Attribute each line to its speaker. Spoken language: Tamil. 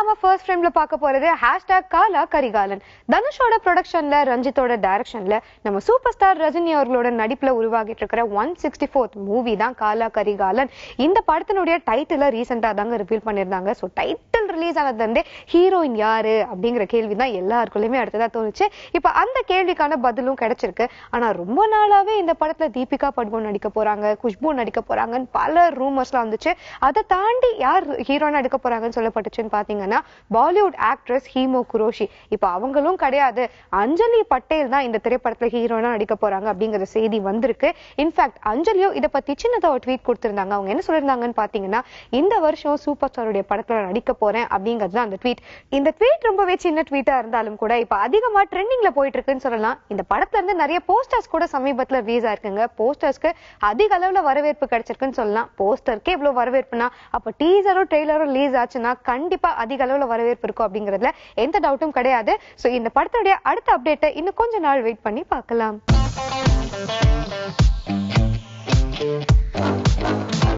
Speaker 1: நாம ஃபர்ஸ்ட் ஃப்ரேம்ல பார்க்க போறது #காலா கரிகாலன். தனுஷோட ப்ரொடக்ஷன்ல ரஞ்சித்தோட டைரக்ஷன்ல நம்ம சூப்பர் ஸ்டார் ரஜினி அவர்களோட நடிப்புல உருவாகிட்டு இருக்கிற 164th மூவி தான் காலா கரிகாலன். இந்த படத்தினுடைய டைட்டில ரீசெண்டா தாங்க ரிவீல் பண்ணிருந்தாங்க. சோ டைட்டில் ரிலீஸ் ஆனதுல இருந்தே ஹீரோயின் யாரு அப்படிங்கிற கேள்வி தான் எல்லாருக்குள்ளயுமே அடுத்ததா தோணுச்சு. இப்ப அந்த கேள்விக்கான பதிலும் கிடைச்சிருக்கு. ஆனா ரொம்ப நாளாவே இந்த படத்துல தீபிகா படுகோன் நடிக்க போறாங்க, குஷ்பு நடிக்க போறாங்கன்னு பல ரூமர்ஸ்லாம் வந்துச்சு. அதை தாண்டி யார் ஹீரோனா நடிக்க போறாங்கன்னு சொல்லப்பட்டுச்சுன்னு பாத்தீங்கன்னா பாலிவுட் ஆக்ட்ரஸ் ஹீமோ குரோஷி. இப்ப அவங்களும் கிடையாது, அஞ்சலி பட்டேல் தான் இந்த திரைப்படத்துல ஹீரோனா நடிக்க போறாங்க அப்படிங்கிற செய்தி வந்திருக்கு. இன்ஃபேக்ட் அஞ்சலியும் இதை பத்தி சின்னதா ஒரு ட்வீட் கொடுத்திருந்தாங்க. அவங்க என்ன சொல்லிருந்தாங்கன்னு பாத்தீங்கன்னா, இந்த வருஷம் சூப்பர் ஸ்டாருடைய படத்துல நடிக்க போறேன் அப்படிங்கிறது அந்த ட்வீட். இந்த ட்வீட் ரொம்பவே சின்ன ட்வீட்டா இருந்தாலும் கூட இப்ப அதிகமா ட்ரெண்டிங்ல போயிட்டு இருக்குன்னு சொல்லலாம். இந்த படத்துல இருந்து நிறைய போஸ்டர்ஸ் கூட சமீபத்துல ரிலீஸ் ஆயிருக்குங்க. போஸ்டர்ஸ்க்கு அதிக அளவுல வரவேற்பு கிடைச்சிருக்குன்னு சொல்லலாம். போஸ்டருக்கு இவ்வளவு வரவேற்புனா அப்ப டீசரும் ட்ரெய்லரும் ரிலீஸ் ஆச்சுன்னா கண்டிப்பா அதிக அளவுல வரவேற்பு இருக்கும் அப்படிங்கறதுல எந்த டவுட்டும் கிடையாது. சோ இந்த படத்துடைய அடுத்த அப்டேட்டை இன்னும் கொஞ்ச நாள் வெயிட் பண்ணி பார்க்கலாம்.